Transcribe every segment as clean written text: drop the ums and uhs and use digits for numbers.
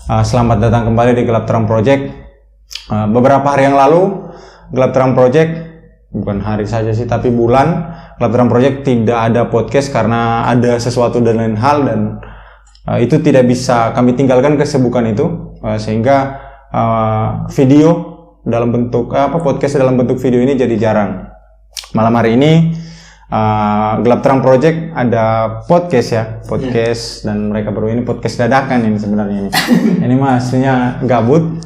Selamat datang kembali di Gelap Terang Project. Beberapa hari yang lalu, Gelap Terang Project, bukan hari saja sih, tapi bulan, Gelap Terang Project tidak ada podcast karena ada sesuatu dan lain hal, dan itu tidak bisa kami tinggalkan kesibukan itu, sehingga video dalam bentuk podcast dalam bentuk video ini jadi jarang. Malam hari ini Gelap Terang Project ada podcast dan mereka baru ini podcast dadakan ini sebenarnya ini. Ini mah aslinya gabut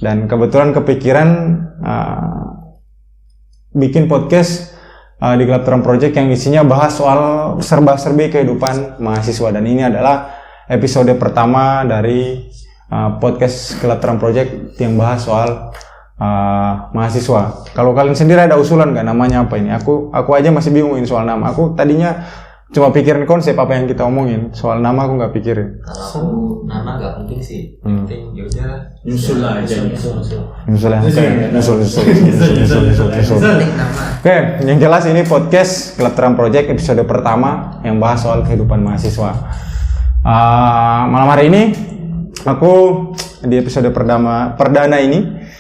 dan kebetulan kepikiran bikin podcast di Gelap Terang Project yang isinya bahas soal serba-serbi kehidupan mahasiswa, dan ini adalah episode pertama dari podcast Gelap Terang Project yang bahas soal mahasiswa. Kalau kalian sendiri ada usulan nggak namanya apa ini? Aku aja masih bingungin soal nama. Aku tadinya cuma pikirin konsep apa yang kita omongin. Soal nama aku nggak pikirin. Kalau aku nama nggak penting sih. Penting yaudah. Nyusul aja. Oke, yang jelas ini podcast Gelap Terang Project episode pertama yang bahas soal kehidupan mahasiswa. Malam hari ini aku di episode perdana ini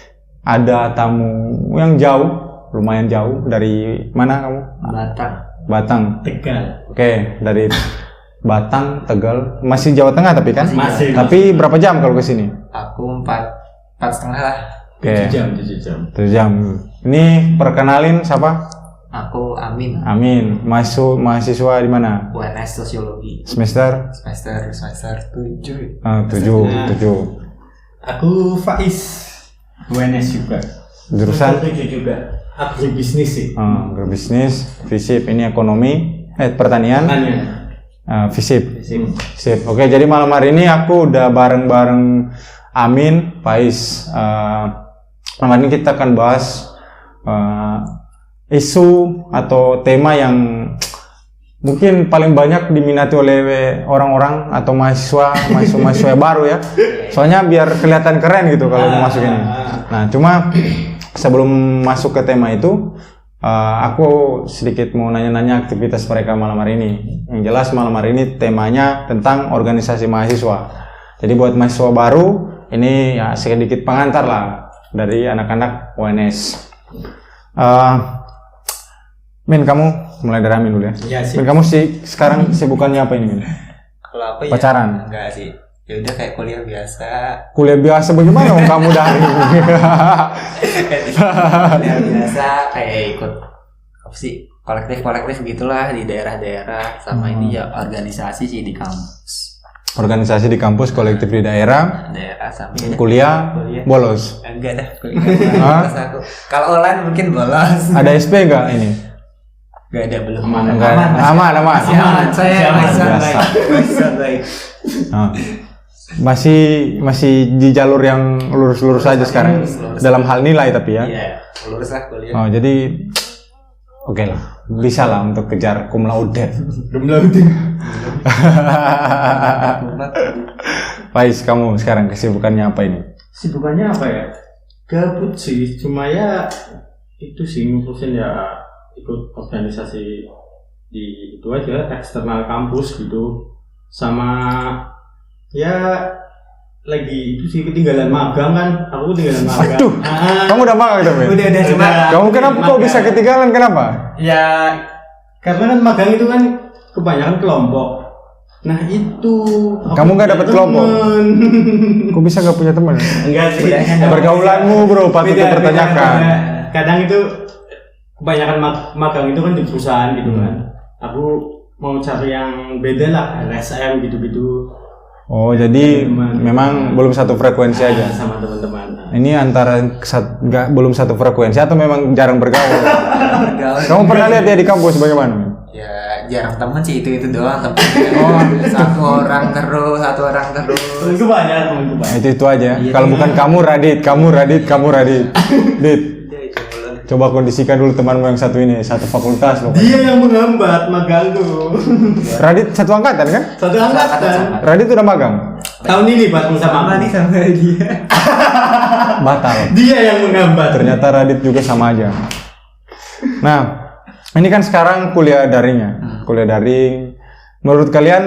ada tamu yang lumayan jauh. Dari mana kamu? Batang. Tegal. Oke, dari Batang, Tegal. Masih Jawa Tengah tapi kan? Masih. Tapi berapa jam kalau ke sini? Aku 4,5 lah. Oke. 7 7 jam. jam. Ini perkenalin siapa? Aku Amin. Mahasiswa di mana? UNS Sosiologi. Semester 7. 7. Aku Faiz. UNS juga. Jurusan 7 juga. Agribisnis sih. Agribisnis, FISIP, ini ekonomi, pertanian. FISIP. Sip. Oke, jadi malam hari ini aku udah bareng Amin, Faiz. Malam hari ini kita akan bahas isu atau tema yang mungkin paling banyak diminati oleh orang-orang atau mahasiswa baru ya. Soalnya biar kelihatan keren gitu kalau mau masuk ini. Nah, cuma sebelum masuk ke tema itu, aku sedikit mau nanya-nanya aktivitas mereka malam hari ini. Yang jelas malam hari ini temanya tentang organisasi mahasiswa. Jadi buat mahasiswa baru, ini ya sedikit pengantar lah dari anak-anak UNS. Min, kamu mulai dari Amin dulu ya. Iya sih. Min, kamu sekarang sibukannya apa ini, Min? Kalau apa ya? Pacaran? Enggak sih. Ya udah kayak kuliah biasa. Kuliah biasa bagaimana om kamu dari? Kuliah biasa kayak ikut apa sih? Kolektif gitulah di daerah-daerah, sama ini ya organisasi sih di kampus. Organisasi di kampus, kolektif di daerah Sama kuliah bolos. Enggak dah, kuliah bolos aku. Kalau online mungkin bolos. Ada SP enggak ini? Enggak ada, belum. Aman. Saya baik. Masih di jalur yang lurus aja sekarang. Lurus. Dalam hal nilai tapi ya. Iya, lurus lah kuliah. Oh, jadi oke lah, bisa lah untuk kejar cum laude. Faiz, kamu sekarang kesibukannya apa ini? Sibukannya apa ya? Gabut sih, cuma ya itu sih ngurusin ya ikut organisasi di itu aja, eksternal kampus gitu. Sama ya lagi itu sih ketinggalan magang kan. Aku ketinggalan magang. Aduh, kamu udah magang gitu, Min? Udah cuma. Kamu kenapa kok bisa ketinggalan, kenapa? Ya karena kan magang itu kan kebanyakan kelompok. Nah itu Kamu nggak dapet kelompok? Kok bisa nggak punya teman? Enggak sih. Pergaulanmu bro, patut Beda. dipertanyakan. Kadang itu kebanyakan magang itu kan di perusahaan gitu kan. Aku mau cari yang beda lah, LSM gitu-gitu. Oh, jadi memang belum satu frekuensi aja. Sama teman-teman. Ini antara belum satu frekuensi atau memang jarang bergaul? Kamu pernah lihat dia di kampus bagaimana? Ya jarang teman sih, itu doang teman. Satu orang terus. Itu banyak temanku banyak. Itu aja. Kalau bukan kamu Radit. Dit. Coba kondisikan dulu temanmu yang satu ini, satu fakultas loh. Dia yang menghambat magangku. Radit satu angkatan kan? Satu angkatan. Radit udah magang. Tahun ini batal sama nih sama dia. Batal. Dia yang menghambat. Ternyata Radit juga sama aja. Nah, ini kan sekarang kuliah daring ya. Kuliah daring. Menurut kalian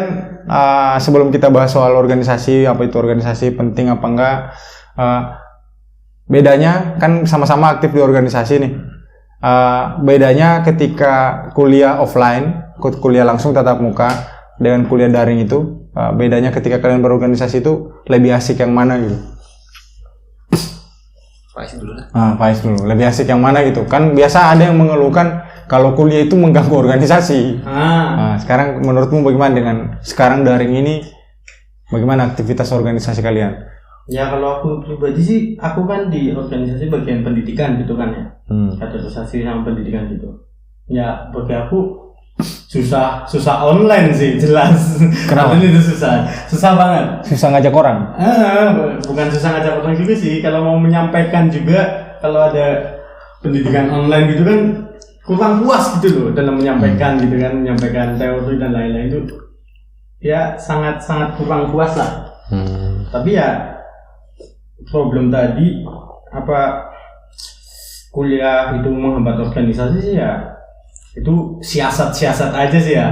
sebelum kita bahas soal organisasi, apa itu organisasi penting apa enggak, bedanya kan sama-sama aktif di organisasi nih. Bedanya ketika kuliah offline, kuliah langsung tatap muka dengan kuliah daring itu, bedanya ketika kalian berorganisasi itu lebih asik yang mana gitu? Faiz dulu lah. Faiz dulu. Lebih asik yang mana gitu? Kan biasa ada yang mengeluhkan kalau kuliah itu mengganggu organisasi. Sekarang menurutmu bagaimana dengan sekarang daring ini? Bagaimana aktivitas organisasi kalian? Ya kalau aku pribadi sih, aku kan di organisasi bagian pendidikan gitu kan ya. Kaderisasi sama pendidikan gitu. Ya bagi aku susah online sih jelas. Kenapa? Itu susah banget. Susah ngajak orang? Bukan susah ngajak orang juga sih. Kalau mau menyampaikan juga, kalau ada pendidikan online gitu kan kurang puas gitu loh dalam menyampaikan gitu kan, menyampaikan teori dan lain-lain itu ya sangat kurang puas lah. Tapi ya problem tadi apa kuliah itu menghambat organisasi sih ya. Itu siasat aja sih ya.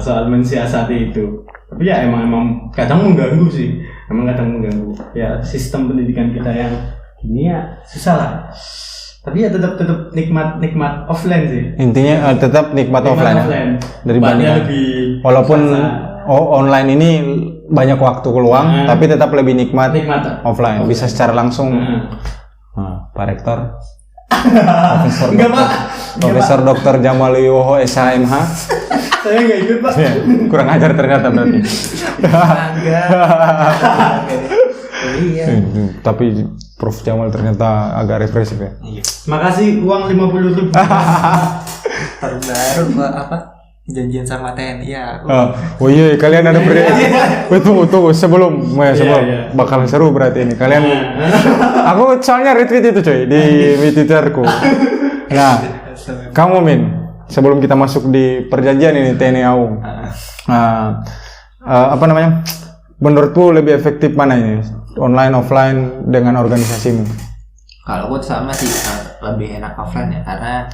Soal mensiasati itu. Tapi ya emang kadang mengganggu sih. Ya sistem pendidikan kita yang ini ya susah lah. Tapi ya tetap nikmat offline sih. Intinya tetap nikmat offline. Dari bandingnya lebih walaupun online ini banyak waktu keluang, tapi tetap lebih nikmat offline. Bisa secara langsung. Pak Rektor. Profesor Dr. Jamal Wiwoho SHMH. Saya nggak ikut Pak. Kurang ajar ternyata berarti. Iya. Tapi Prof Jamal ternyata agak represif ya. Iya. Makasih uang 50.000. Terbaru apa? Janjian sama TNI ya. Oh iya, kalian ada tunggu sebelum bakal seru berarti ini. Kalian aku soalnya retweet itu coy di Twitterku. Nah, kamu Min, sebelum kita masuk di perjanjian ini TNI AU. Apa namanya? Menurutku lebih efektif mana ini? Online offline dengan organisasimu? Kalau aku sama sih lebih enak offline ya, karena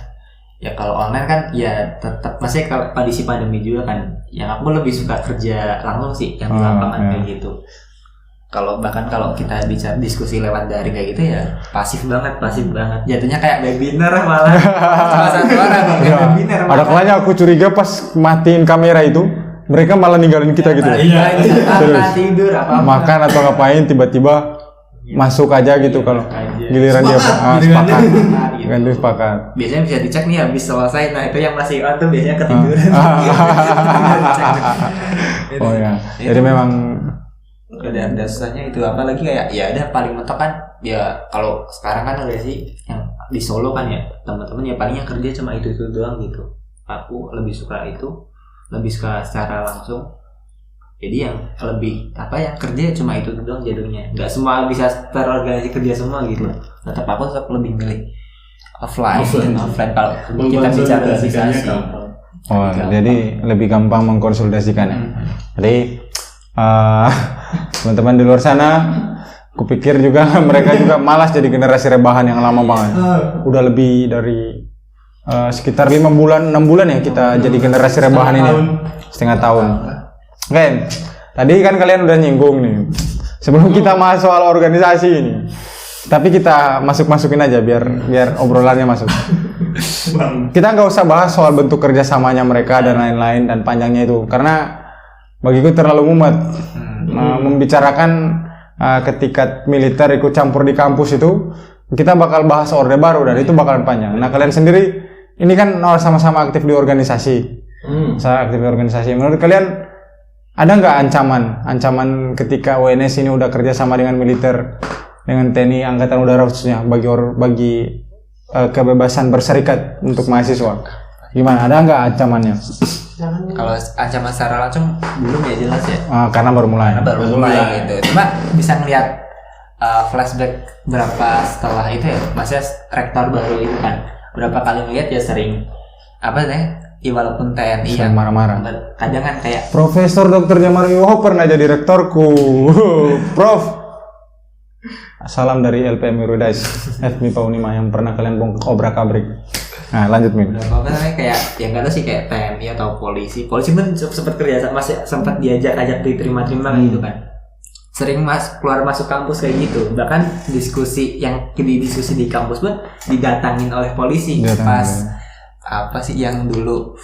ya kalau online kan ya tetap masih kalau kondisi pandemi juga kan, yang aku lebih suka kerja langsung sih yang di lapangan kayak gitu. Kalau kita bicara diskusi lewat daring kayak gitu ya pasif banget jatuhnya kayak webinar malah cuma satu orang webinar malah. Ada kalanya aku curiga pas matiin kamera itu mereka malah ninggalin kita gitu. Iya, tidur apa makan atau ngapain tiba-tiba masuk aja gitu kalau giliran dia sepakat. Biasanya bisa dicek nih habis selesai, nah itu yang masih tuh biasanya ketiduran. Oh ya, jadi memang ada dasarnya itu, apalagi kayak ya ada paling mentok kan ya. Kalau sekarang kan ada sih yang di Solo kan ya teman-teman ya palingnya kerja cuma itu doang gitu. Aku lebih suka secara langsung. Jadi yang lebih kerja cuma itu doang jadinya. Nggak semua bisa terorganisasi kerja semua gitu. Tetap aku tetap lebih milih offline kalau kita bicara organisasi. Jadi lebih gampang mengkonsolidasikan ya. Jadi teman-teman di luar sana, kupikir juga mereka juga malas jadi generasi rebahan yang lama banget. Udah lebih dari sekitar 6 bulan ya kita jadi generasi rebahan ini. Setengah tahun. Oke, tadi kan kalian udah nyinggung nih. Sebelum kita masuk soal organisasi ini, tapi kita masukin aja biar obrolannya masuk. Kita nggak usah bahas soal bentuk kerjasamanya mereka dan lain-lain dan panjangnya itu, karena bagiku terlalu mumet. Membicarakan ketika militer ikut campur di kampus itu, kita bakal bahas orde baru dan itu bakalan panjang. Nah kalian sendiri ini kan sama-sama aktif di organisasi. Saya aktif di organisasi. Menurut kalian ada nggak ancaman ketika WNS ini udah kerja sama dengan militer, dengan TNI Angkatan Udara khususnya bagi kebebasan berserikat untuk mahasiswa? Gimana? Ada nggak ancamannya? Kalau ancaman secara langsung belum ya jelas ya. Karena baru mulai gitu. Cuma bisa ngeliat flashback berapa setelah itu ya, maksudnya rektor baru itu kan berapa kali ngeliat ya sering ya walaupun TNI yang marah-marah. Kadang kan kayak Profesor Dr. Jamal Wiwoho pernah jadi rektorku. Prof. Salam dari LPM Wirudais FMI Paunima yang pernah kalian obrak-abrik. Nah, lanjut Min. Beberapa apa namanya kayak yang nggak tahu sih kayak TNI atau polisi pun sempat kerja masih sempat diajak diterima-terima gitu kan, sering keluar masuk kampus kayak gitu, bahkan diskusi di kampus pun didatangin oleh polisi pas apa sih yang dulu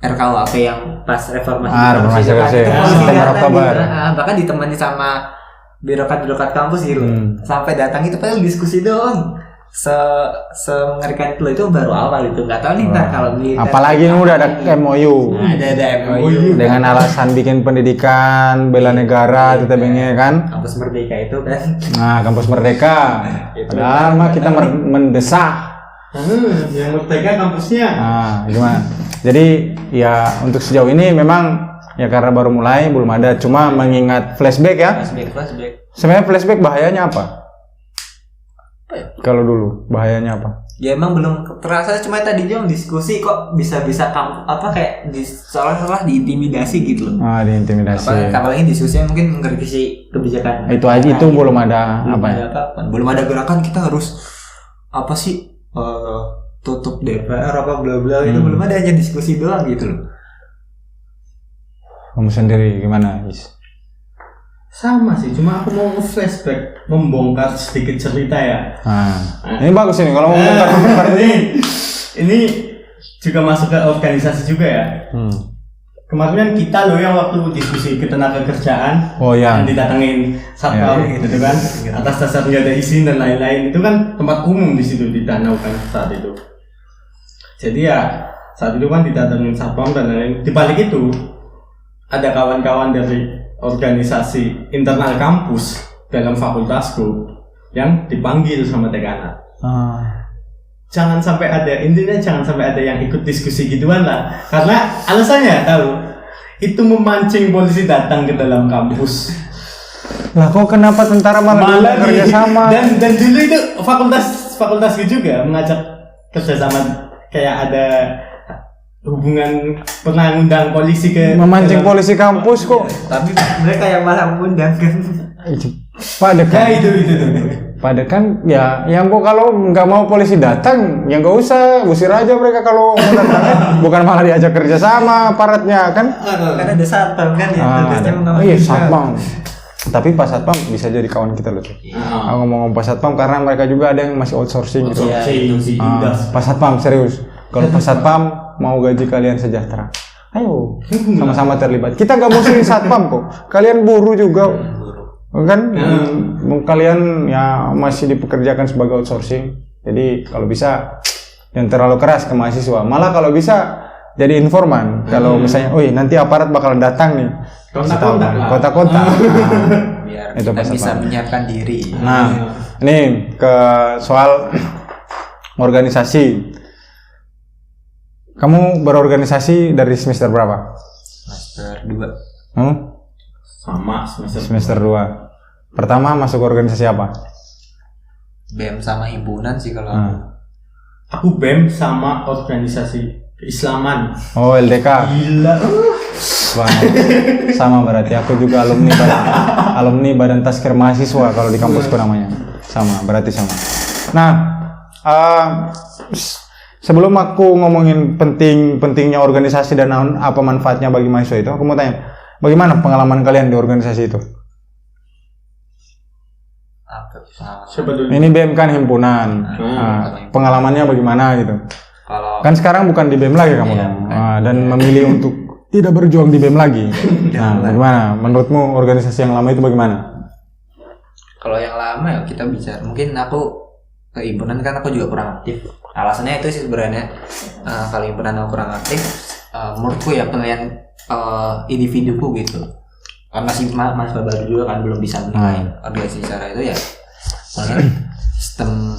RKUHP yang pas reformasi itu polisi datang gitu, bahkan ditemani sama birokrat kampus gitu, sampai datang itu padahal diskusi doang. Mengerikan itu baru awal itu, nggak tahu nih ntar kalau apalagi ini udah ada MOU, ada MOU dengan alasan bikin pendidikan bela negara tetapnya kan, kampus merdeka itu kan. Nah, kampus merdeka padahal mah kita mendesak yang merdeka kampusnya. Nah, gimana? Jadi ya untuk sejauh ini memang ya karena baru mulai belum ada, cuma mengingat flashback ya. Flashback. Sebenarnya flashback bahayanya apa? Kalau dulu bahayanya apa? Ya emang belum terasa, cuma tadi juga diskusi kok bisa apa kayak seolah-olah diintimidasi gitu loh. Ah, diintimidasi. Apalagi diskusinya mungkin mengkritisi kebijakan. Itu aja itu gitu. belum ada Belum ada gerakan kita harus apa sih tutup DPR apa bla bla itu belum ada, hanya diskusi doang gitu loh. Kamu sendiri gimana, Is? Sama sih, cuma aku mau flashback, membongkar sedikit cerita ya. Ini bagus ini kalau mau membongkar ini juga masuk ke organisasi juga ya. Kemarin kan kita loh yang waktu diskusi ketenaga kerjaan, yang didatengin satpam gitu kan, atas dasar nggak ada izin dan lain-lain, itu kan tempat umum di situ di Danau kan saat itu. Jadi ya saat itu kan didatengin satpam dan lain-lain. Di balik itu ada kawan-kawan dari organisasi internal kampus dalam fakultasku yang dipanggil sama dekana. Jangan sampai ada yang ikut diskusi gituan lah, karena alasannya tahu itu memancing polisi datang ke dalam kampus. Lah kok kenapa tentara malah kerjasama? Dan dulu itu fakultasku juga mengajak kerjasama, kayak ada hubungan pernah ngundang polisi ke memancing polisi kampus kok. Tapi mereka yang malah mengundang kan. Pada kan itu. Pada kan ya yang kalau nggak mau polisi datang ya nggak usah, usir aja mereka kalau mau datang. Bukan malah diajak kerja sama aparatnya kan. Kan ada satpam kan ya. Iya satpam. Tapi pas satpam bisa jadi kawan kita loh tuh. Aku ngomong pas satpam karena mereka juga ada yang masih outsourcing gitu. Pas satpam serius. Kalau pas satpam mau gaji kalian sejahtera, ayo sama-sama terlibat. Kita nggak musuhin satpam kok. Kalian buruh juga, kan? Kalian ya masih dipekerjakan sebagai outsourcing. Jadi kalau bisa yang terlalu keras ke mahasiswa. Malah kalau bisa jadi informan. Kalau misalnya, nanti aparat bakalan datang nih. Kota-kota. Biar kita bisa menyiapkan diri. Nah, ini ke soal organisasi. Kamu berorganisasi dari semester berapa? Semester 2. Sama semester 2. Pertama masuk organisasi apa? BEM sama himpunan sih kalau aku BEM sama organisasi keislaman. Oh, LDK. Gila. Sama berarti aku juga alumni Badan Tasker Mahasiswa kalau di kampusku namanya. Sama, berarti sama. Nah, sebelum aku ngomongin pentingnya organisasi dan apa manfaatnya bagi mahasiswa itu, aku mau tanya, bagaimana pengalaman kalian di organisasi itu? Ini BEM kan himpunan. Pengalamannya bagaimana gitu? Kan sekarang bukan di BEM lagi kamu dan memilih untuk tidak berjuang di BEM lagi. Nah, bagaimana? Menurutmu organisasi yang lama itu bagaimana? Kalau yang lama ya kita bicara, mungkin aku ke himpunan kan aku juga kurang aktif. Alasannya itu sih sebenarnya kalau himpunan aku kurang aktif, menurutku ya penilaian individuku gitu. Kan masih baru juga kan belum bisa menilai organisasi secara itu ya. Soalnya sistem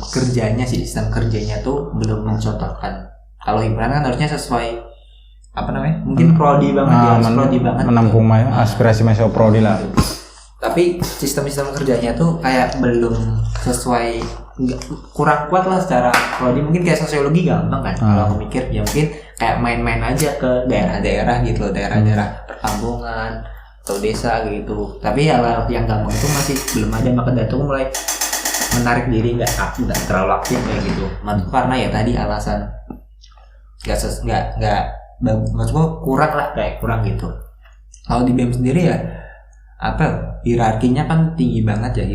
kerjanya tuh belum mencocokkan. Kalau himpunan kan harusnya sesuai mungkin prodi banget prodi banget. Menampung aspirasi mahasiswa prodi lah. Tapi sistem kerjanya tuh kayak belum sesuai, kurang kuat lah secara prodi. Mungkin kayak sosiologi gampang kan. Kalau aku mikir ya mungkin kayak main-main aja ke daerah-daerah gitu loh, daerah-daerah perkampungan atau desa gitu. Tapi hal yang gampang itu masih belum ada, maka dari itu mulai menarik diri, nggak terlalu aktif kayak gitu. Karena ya tadi alasan maksudku kurang lah, kayak kurang gitu. Kalau di BEM sendiri ya apa hierarkinya kan tinggi banget ya,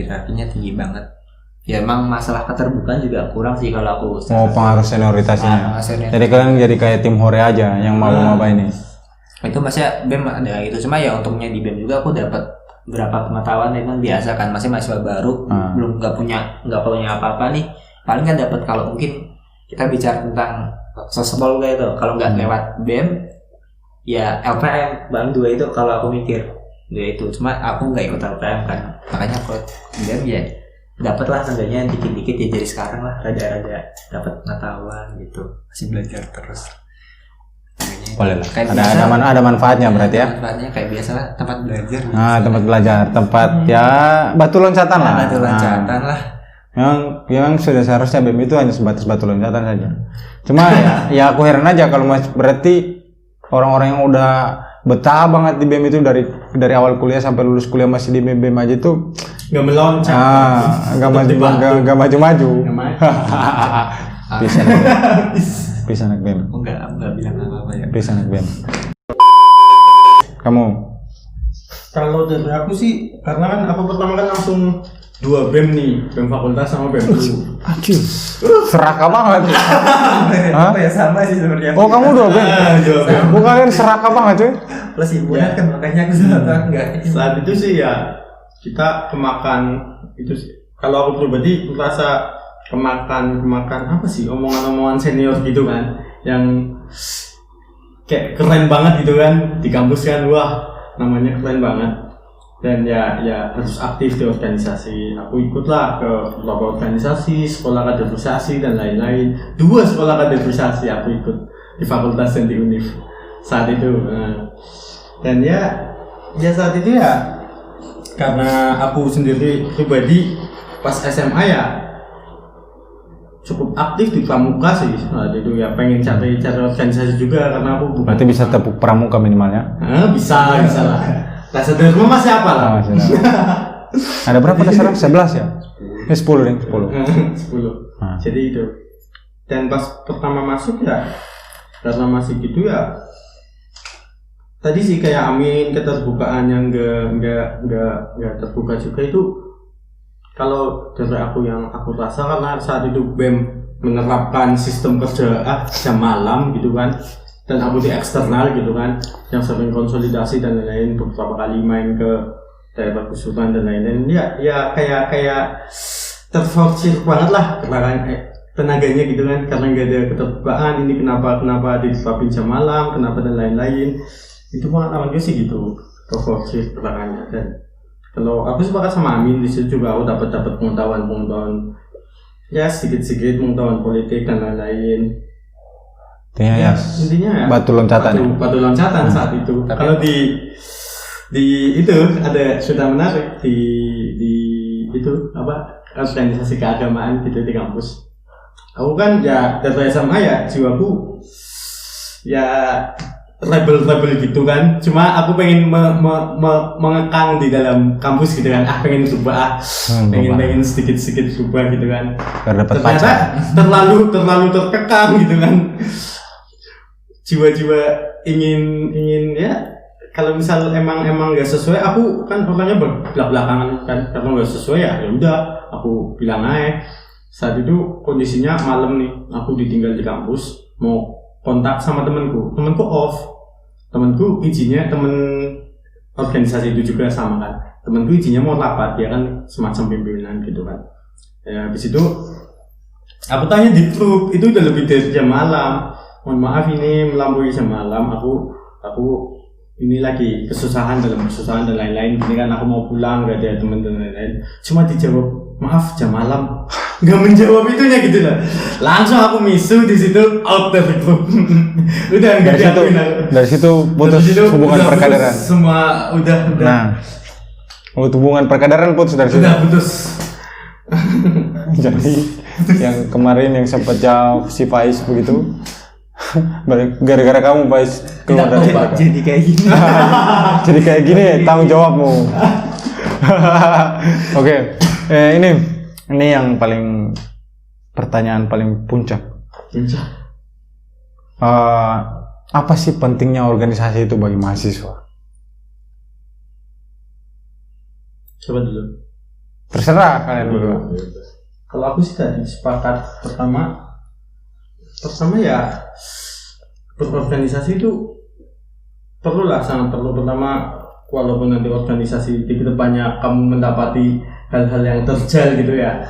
ya emang masalah keterbukaan juga kurang sih kalau aku. Pengaruh senioritasnya. Jadi kalian jadi kayak tim hore aja yang mau apa ini. Itu maksudnya BEM ada gitu, cuma ya untungnya di BEM juga aku dapat berapa pengetahuan memang biasa kan, masih mahasiswa baru, belum nggak punya apa-apa nih, paling kan dapat kalau mungkin kita bicara tentang sosial gitu, kalau nggak lewat BEM ya LPM bang dua itu kalau aku mikir dua itu, cuma aku nggak ikut LPM kan, makanya kalau BEM ya dapat lah seenggaknya dikit-dikit ya, jadi sekarang lah rada-rada dapat pengetahuan gitu, masih belajar terus. Boleh lah. Ada manfaatnya berarti ya. Manfaatnya kayak biasa lah, tempat belajar. Tempat belajar, tempat ya batu loncatan lah. Batu loncatan lah. Memang sudah seharusnya BEM itu hanya sebatas batu loncatan saja. Cuma ya aku heran aja kalau berarti orang-orang yang udah betah banget di BEM itu dari awal kuliah sampai lulus kuliah masih di BEM aja itu nggak meloncat. Nggak maju-maju. Bisa anak BEM. Enggak bilang apa-apa ya. Bisa anak BEM. Kamu? Kalau dari aku sih, karena kan aku pertama kan langsung 2 BEM nih, BEM fakultas sama BEM dulu. Aduh, serakah banget. Apa ya, sama sih sebenarnya. Oh, kamu 2 BEM? 2 BEM. Bukan kan serakah banget cuy. Plus hiburan kan, makanya aku enggak. Saat itu sih ya kita kemakan itu sih. Kalau aku pribadi merasa kemakan apa sih, omongan-omongan senior gitu kan, yang kayak keren banget gitu kan di kampus kan, wah namanya keren banget, dan ya harus aktif di organisasi. Aku ikutlah ke beberapa organisasi, sekolah kaderisasi dan lain-lain. 2 sekolah kaderisasi aku ikut di fakultas dan di univ saat itu. Dan ya saat itu ya karena aku sendiri pribadi pas SMA ya cukup aktif di pramuka sih. Nah, itu ya pengen cari organisasi juga karena aku berarti bisa tepuk pramuka minimalnya. Bisa lah. Dasar Dharma masih apa lah? Ada berapa dasar? 11 ya? 10 deh, 10. Jadi itu. Dan pas pertama masuk ya karena masih gitu ya. Tadi sih kayak Amin, keterbukaan yang enggak terbuka juga itu. Kalau dari aku yang aku rasa, karena saat itu BEM menerapkan sistem kerja jam malam gitu kan, dan aku di eksternal gitu kan, yang sering konsolidasi dan lain-lain, beberapa kali main ke daerah Kusutan dan lain-lain, ya kayak terforsir banget lah tenaganya gitu kan, karena nggak ada keterbukaan. Ini kenapa diterapin jam malam, kenapa dan lain-lain, itu pengalaman gue sih gitu, terforsir belakangnya. Dan kalau aku sepakat sama Amin, di situ juga aku dapat pengetahuan ya sedikit pengetahuan politik dan lain-lain. Intinya ya batu loncatan saat itu. Kalau di itu ada sudah menarik di itu apa, organisasi keagamaan gitu di kampus. Aku kan ya dari SMA ya jiwaku ya rebel gitu kan, cuma aku pengen mengekang di dalam kampus gitu kan, pengen berubah, pengen sedikit berubah gitu kan. Ternyata terlalu terkekang gitu kan, jiwa-jiwa ingin ya, kalau misal emang nggak sesuai, aku kan orangnya belak-belakangan kan, karena nggak sesuai ya udah aku bilang aja. Saat itu kondisinya malam nih, aku ditinggal di kampus, mau kontak sama temanku off. Temanku izinnya, temen organisasi itu juga sama kan, temanku izinnya mau rapat, dia kan semacam pimpinan gitu kan. Ya habis itu aku tanya di grup, itu udah lebih dari jam malam, mohon maaf ini melampaui jam malam, aku ini lagi kesusahan dan lain-lain, ini kan aku mau pulang, gak ada teman dan lain-lain. Cuma dijawab, maaf jam malam, nggak menjawab itunya gitu lah. Langsung aku misu di situ, out dari grup. Udah nggak diakuin aku. Dari situ putus hubungan perkaderan. Semua udah. Nah, hubungan perkaderan putus dari situ. Udah putus. Jadi yang kemarin yang sempat jauh si Faiz begitu, gara-gara kamu Faiz keluar dari mereka. Jadi kayak gini. Jadi kayak gini tanggung jawabmu. Oke. Ini yang pertanyaan paling puncak. apa sih pentingnya organisasi itu bagi mahasiswa? Coba dulu. Terserah kalian berdua. Kalau aku sih tadi sepakat pertama ya berorganisasi itu perlulah, sangat perlu. Pertama, walaupun nanti organisasi di kedepannya kamu mendapati hal-hal yang terjal gitu ya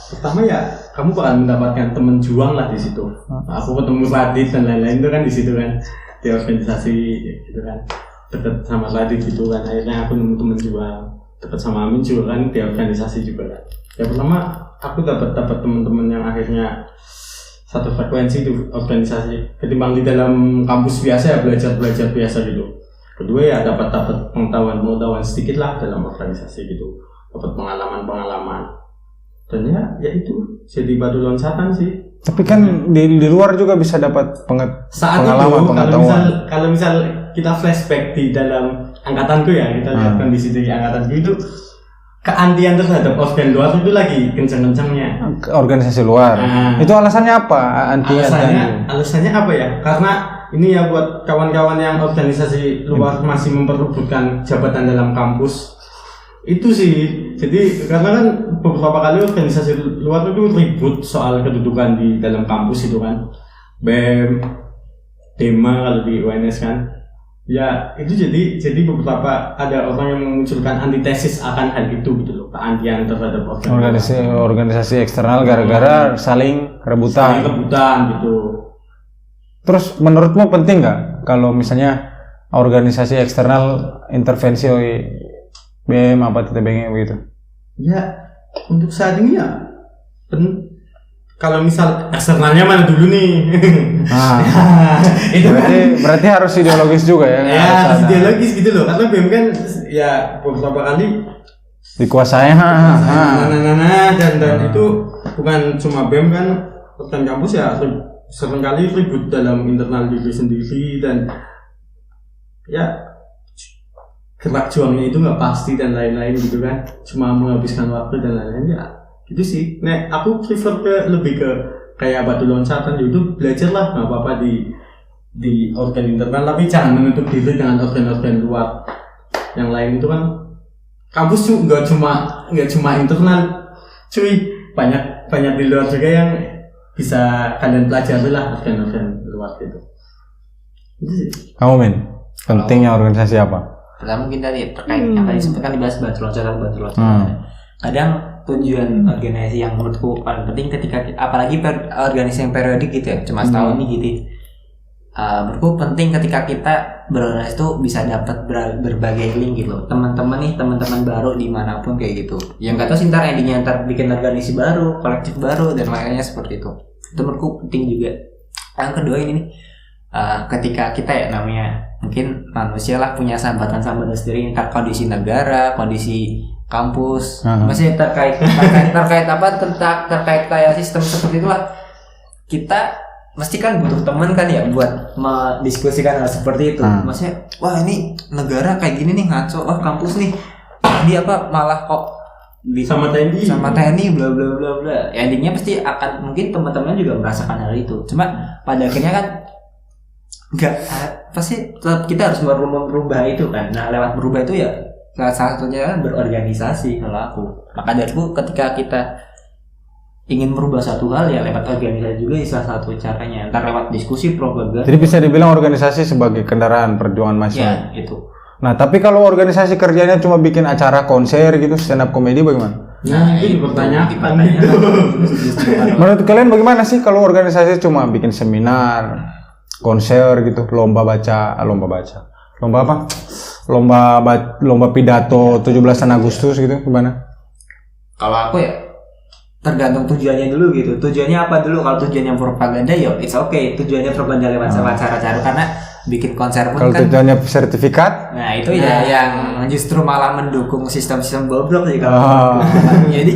pertama ya kamu bakal mendapatkan teman juang lah di situ. Aku ketemu Radit dan lain-lain itu kan di situ kan, di organisasi gitu kan, deket sama Radit gitu kan, akhirnya aku nemu teman juang. Deket sama Amin juga kan di organisasi juga kan. Ya pertama aku dapat teman-teman yang akhirnya satu frekuensi di organisasi ketimbang di dalam kampus biasa ya, belajar biasa gitu. Kedua ya dapat pengetahuan sedikit lah dalam organisasi gitu, dapat pengalaman dan ya itu jadi batu loncatan sih. Tapi kan di luar juga bisa dapat pengalaman, pengetahuan. Kalau misal kita flashback di dalam angkatanku ya, kita lihat kondisi di angkatanku itu keantian terhadap organ luar itu lagi kencang-kencangnya. Organisasi luar. Itu alasannya apa? Alasannya apa ya? Karena ini ya buat kawan-kawan yang organisasi luar masih memperebutkan jabatan dalam kampus. Itu sih. Jadi karena kan beberapa kali organisasi luar itu ribut soal kedudukan di dalam kampus itu kan. BEM, DEMA kalau di UNS kan. Ya itu jadi beberapa ada orang yang memunculkan antitesis akan hal itu gitu loh, keantian terhadap organisasi eksternal gara-gara saling rebutan gitu. Terus menurutmu penting nggak kalau misalnya organisasi eksternal intervensi BEM apa TTBG begitu? Ya untuk saat ini ya kalau misal eksternalnya mana dulu nih? Itu berarti harus ideologis juga ya? Ya harus ideologis gitu loh, karena BEM kan ya beberapa kali dikuasai. Dan itu bukan cuma BEM kan kampus ya seringkali ribut dalam internal diri sendiri dan ya gerak juangnya itu nggak pasti dan lain-lain gitu kan, cuma menghabiskan waktu dan lain-lain ya gitu sih. Nah aku prefer lebih ke kayak batu loncatan itu, belajarlah nggak apa-apa di organ internal, tapi jangan menutup diri dengan organ-organ luar yang lain. Itu kan kampus tuh nggak cuma internal cuy, banyak di luar juga yang bisa kalian pelajari lah organ-organ luar gitu. Itu sih. Kamu Min, pentingnya organisasi apa? Pertama mungkin tadi terkait yang tadi sempat kan dibahas batu loncatan. Kadang tujuan organisasi yang menurutku paling penting ketika apalagi organisasi yang periodik gitu ya, cuma setahun nih gitu. Menurutku penting ketika kita berorganisasi itu bisa dapat berbagai link gitu. Teman-teman baru dimanapun kayak gitu. Yang nggak tahu sih ntar endingnya ntar bikin organisasi baru, kolektif baru dan lainnya seperti itu. Itu menurutku penting juga. Yang kedua ini nih, ketika kita ya namanya mungkin manusia lah punya sambatan-sambatan sendiri, kondisi negara, kondisi kampus, masih terkait apa terkait kayak sistem seperti itulah. Kita mesti kan butuh teman kan ya buat mendiskusikan hal seperti itu. Maksudnya wah ini negara kayak gini nih ngaco, wah kampus nih dia apa malah kok sama TNI bla bla bla bla. Endingnya pasti akan mungkin teman-teman juga merasakan hal itu. Cuma pada akhirnya kan pasti kita harus merubah itu kan. Nah lewat berubah itu ya salah satunya kan berorganisasi kalau aku. Maka dari itu ketika kita ingin merubah satu hal ya lewat organisasi juga salah satu caranya. Entar lewat diskusi, propaganda. Jadi bisa dibilang organisasi sebagai kendaraan perjuangan mahasiswa. Ya itu. Nah tapi kalau organisasi kerjanya cuma bikin acara konser gitu, stand up comedy bagaimana? Nah itu dipertanyakan. Menurut kalian bagaimana sih kalau organisasi cuma bikin seminar, konser gitu, lomba pidato 17 Agustus gitu, gimana? Kalau aku ya tergantung tujuannya dulu gitu. Tujuannya apa dulu? Kalau tujuannya propaganda ya it's okay. Tujuannya propaganda lewat cara-cara karena bikin konser pun kalau kan. Kalau tujuannya sertifikat? Nah itu ya yang justru malah mendukung sistem-sistem bobrok sih kalau. Jadi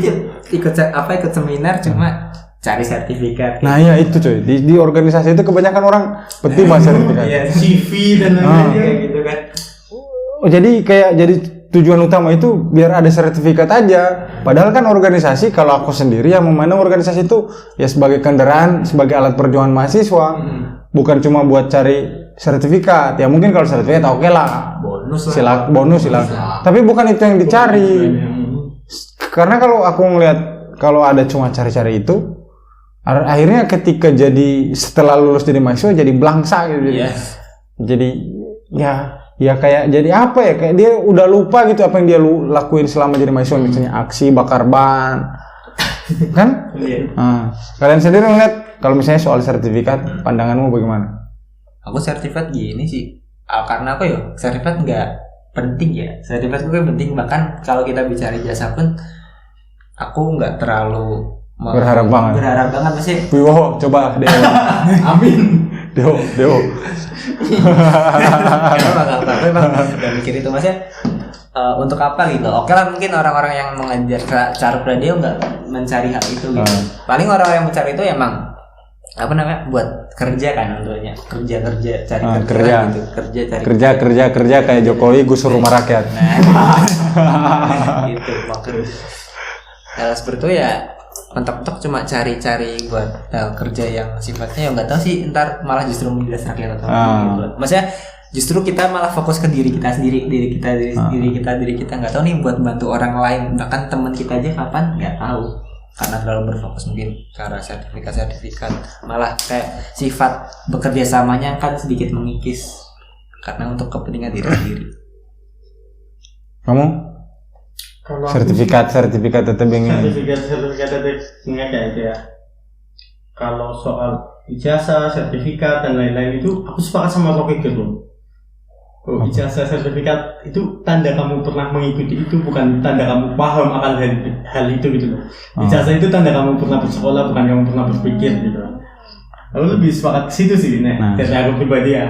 ikut seminar cuma cari sertifikat. Nah ya itu coy, di organisasi itu kebanyakan orang penting banget sertifikat. Iya, CV dan lain-lain kayak gitu kan. Jadi tujuan utama itu biar ada sertifikat aja. Padahal kan organisasi, kalau aku sendiri yang memandang organisasi itu ya sebagai kendaraan, sebagai alat perjuangan mahasiswa. bukan cuma buat cari sertifikat. Ya mungkin kalau sertifikat oke lah. Bonus Bonus. Tapi bukan itu yang dicari. Karena kalau aku ngelihat kalau ada cuma cari-cari itu, akhirnya ketika setelah lulus jadi mahasiswa jadi belangsa gitu. Jadi ya kayak jadi apa ya, kayak dia udah lupa gitu apa yang dia lakuin selama jadi mahasiswa, misalnya aksi bakar ban kan. Kalian sendiri ngeliat kalau misalnya soal sertifikat, pandanganmu bagaimana? Aku sertifikat gini sih, karena aku sertifikat nggak penting ya. Sertifikat gue penting, bahkan kalau kita bicara jasa pun aku nggak terlalu berharap banget masih. Wiwoho coba Dewo. Amin. Dewo. Emang udah mikir itu maksudnya. Untuk apa gitu? Oke lah, mungkin orang-orang yang mengajar cara radio nggak mencari hal itu gitu. Paling orang yang mencari itu emang buat kerja kan, tentunya kerja cari kerja gitu. Kerja kayak Jokowi gusur rumah rakyat. Gitu maksudnya. Seperti itu ya, mentok-mentok cuma cari buat kerja yang sifatnya nggak tahu sih, ntar malah justru menjelas rakyat atau gitu. Maksudnya justru kita malah fokus ke diri kita sendiri, diri kita nggak tahu nih buat bantu orang lain, bahkan teman kita aja kapan nggak tahu, karena terlalu berfokus mungkin ke arah sertifikat, malah kayak sifat bekerja samanya kan sedikit mengikis karena untuk kepentingan diri sendiri. Kamu sertifikat tetap ingin sertifikat tetap kayak itu ya. Kalau soal ijazah, sertifikat dan lain-lain itu aku sepakat sama Rocky gitu. Ijazah, sertifikat itu tanda kamu pernah mengikuti itu, bukan tanda kamu paham akan hal itu gitu loh. Ijazah itu tanda kamu pernah bersekolah, bukan kamu pernah berpikir gitu. Aku lebih sepakat ke situ sih, dari aku pribadi ya.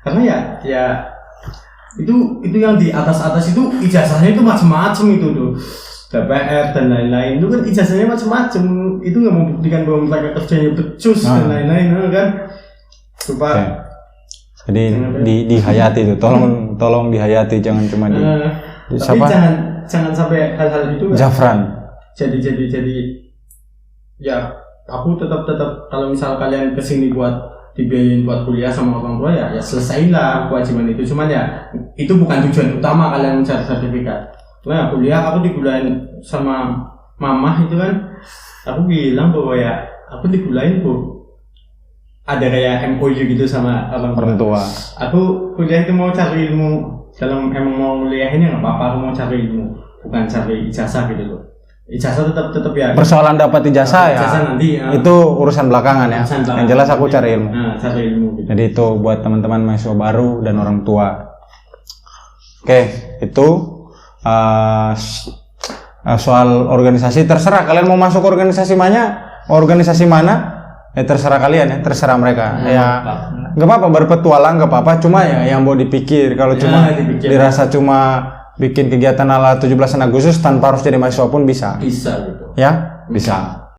Karena ya itu yang di atas itu ijazahnya itu macam-macam itu tuh. DPR dan lain-lain itu kan ijazahnya macam-macam, itu nggak membuktikan bahwa mereka kerjanya becus dan lain-lain kan. Coba. Jadi dihayati itu, tolong dihayati, jangan cuma siapa? Jangan sampai hal-hal itu. Jafran. Jadi ya aku tetap kalau misal kalian kesini buat dibiayain buat kuliah sama orang tua ya selesailah kewajiban itu. Cuman ya itu bukan tujuan utama kalian mencari sertifikat. Nah kuliah aku dikuliahin sama mamah itu kan, aku bilang bahwa ya aku dikuliahin bu. Ada kayak MOU gitu sama orang tua. Aku kuliah itu mau cari ilmu, kalau emang mau kuliah ini nggak apa-apa, aku mau cari ilmu, bukan cari ijazah gitu loh. Ijazah tetap ya. Persoalan dapat ijazah ya. Ijazah nanti itu urusan belakangan ya. Yang jelas aku cari ilmu. Cari ilmu. Gitu. Jadi itu buat teman-teman mahasiswa baru dan orang tua. Oke, itu soal organisasi, terserah kalian mau masuk organisasi mana. Ya terserah kalian ya, terserah mereka. Ya nggak apa-apa berpetualang, nggak apa-apa. Cuma ya yang mau dipikir, kalau cuma dirasa cuma bikin kegiatan ala 17 Agustus tanpa harus jadi mahasiswa pun bisa. Bisa gitu. Ya, bisa.